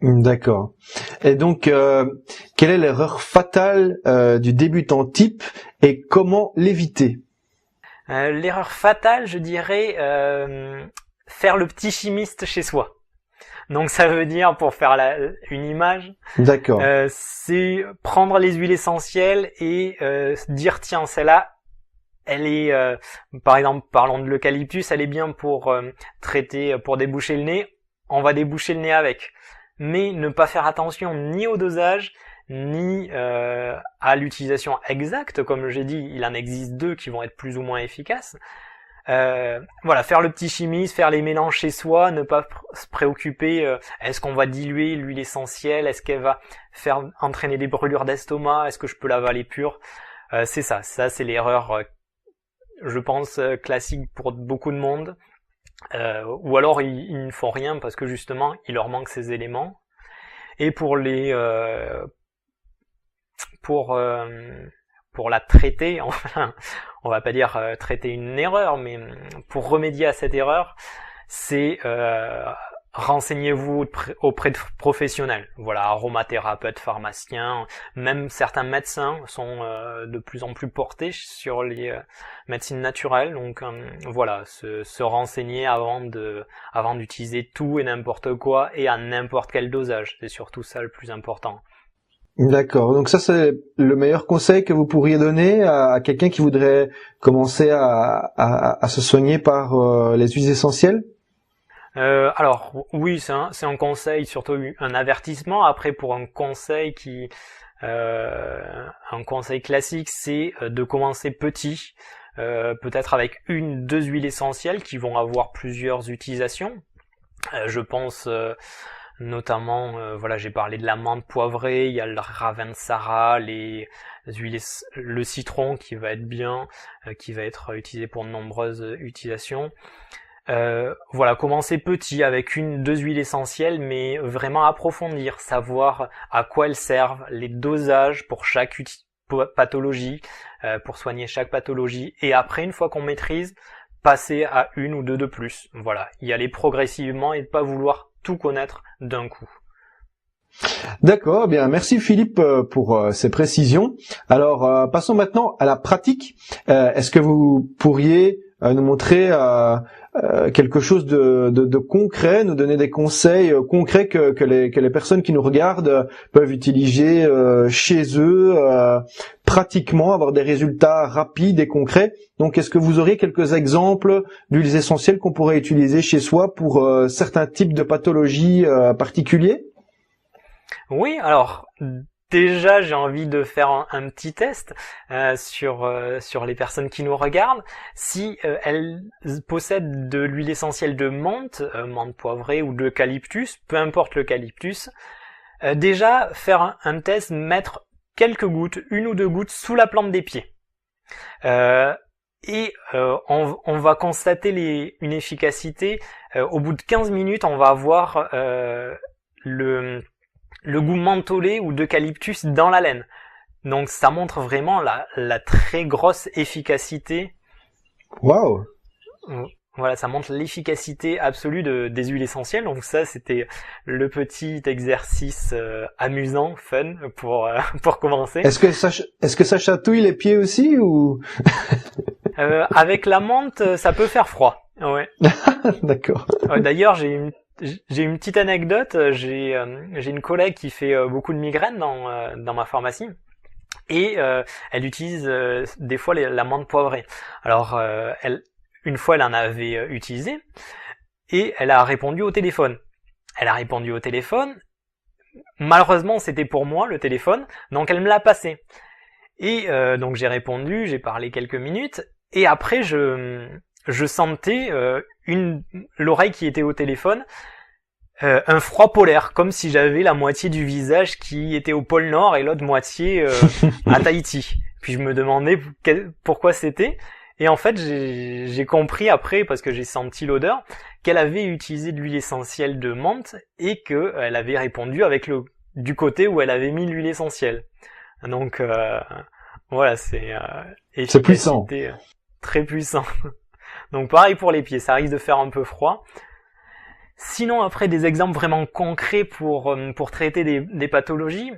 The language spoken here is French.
D'accord. Et donc, quelle est l'erreur fatale du débutant type et comment l'éviter? L'erreur fatale, je dirais, faire le petit chimiste chez soi. Donc ça veut dire, pour faire une image, D'accord. c'est prendre les huiles essentielles et dire tiens, celle-là, elle est, par exemple, parlons de l'eucalyptus, elle est bien pour traiter, pour déboucher le nez, on va déboucher le nez avec. Mais ne pas faire attention ni au dosage, ni à l'utilisation exacte. Comme j'ai dit, il en existe 2 qui vont être plus ou moins efficaces. Voilà, faire le petit chimiste, faire les mélanges chez soi, ne pas se préoccuper, est-ce qu'on va diluer l'huile essentielle, est-ce qu'elle va faire entraîner des brûlures d'estomac, est-ce que je peux l'avaler pure, c'est ça c'est l'erreur, je pense, classique pour beaucoup de monde, ou alors ils ne font rien parce que justement il leur manque ces éléments. Et pour la traiter, enfin, on va pas dire traiter une erreur, mais pour remédier à cette erreur, c'est renseignez-vous auprès de professionnels. Voilà, aromathérapeutes, pharmaciens, même certains médecins sont de plus en plus portés sur les médecines naturelles. Donc voilà, se renseigner avant d'utiliser tout et n'importe quoi et à n'importe quel dosage. C'est surtout ça le plus important. D'accord. Donc ça, c'est le meilleur conseil que vous pourriez donner à quelqu'un qui voudrait commencer à se soigner par les huiles essentielles? Alors oui, c'est un conseil, surtout un avertissement. Après, pour un conseil un conseil classique, c'est de commencer petit, peut-être avec 1-2 huiles essentielles qui vont avoir plusieurs utilisations. Je pense notamment, voilà, j'ai parlé de la menthe poivrée, il y a le ravensara, les huiles, le citron qui va être bien, qui va être utilisé pour de nombreuses utilisations. Voilà, commencer petit avec 1-2 huiles essentielles, mais vraiment approfondir, savoir à quoi elles servent, les dosages pour chaque pathologie, pour soigner chaque pathologie, et après, une fois qu'on maîtrise, passer à 1 ou 2 de plus. Voilà, y aller progressivement et ne pas vouloir tout connaître d'un coup. D'accord, bien, merci Philippe pour ces précisions. Alors, passons maintenant à la pratique. Est-ce que vous pourriez nous montrer quelque chose de concret, nous donner des conseils concrets que les personnes qui nous regardent peuvent utiliser chez eux, pratiquement, avoir des résultats rapides et concrets. Donc, est-ce que vous auriez quelques exemples d'huiles essentielles qu'on pourrait utiliser chez soi pour certains types de pathologies particuliers? Oui, alors déjà j'ai envie de faire un petit test sur les personnes qui nous regardent. Si elles possèdent de l'huile essentielle de menthe, menthe poivrée ou d'eucalyptus, peu importe l'eucalyptus, déjà faire un test, mettre quelques gouttes, 1 ou 2 gouttes sous la plante des pieds. Et on va constater une efficacité. Au bout de 15 minutes, on va avoir le goût mentholé ou d'eucalyptus dans la laine. Donc ça montre vraiment la très grosse efficacité. Waouh! Voilà, ça montre l'efficacité absolue des huiles essentielles. Donc ça, c'était le petit exercice amusant, fun pour commencer. Est-ce que ça chatouille les pieds aussi ou? Avec la menthe, ça peut faire froid. Ouais. D'accord. D'ailleurs, j'ai une petite anecdote. J'ai une collègue qui fait beaucoup de migraines dans ma pharmacie et elle utilise des fois la menthe poivrée. Alors une fois elle en avait utilisé et elle a répondu au téléphone. Malheureusement c'était pour moi le téléphone, donc elle me l'a passé. Et donc j'ai répondu, j'ai parlé quelques minutes et après je sentais l'oreille qui était au téléphone, un froid polaire, comme si j'avais la moitié du visage qui était au pôle Nord et l'autre moitié à Tahiti. Puis je me demandais pourquoi c'était. Et en fait, j'ai compris après, parce que j'ai senti l'odeur, qu'elle avait utilisé de l'huile essentielle de menthe et qu'elle avait répondu avec du côté où elle avait mis l'huile essentielle. Donc voilà, c'est puissant. Très puissant. Donc pareil pour les pieds, ça risque de faire un peu froid. Sinon, après des exemples vraiment concrets pour traiter des pathologies,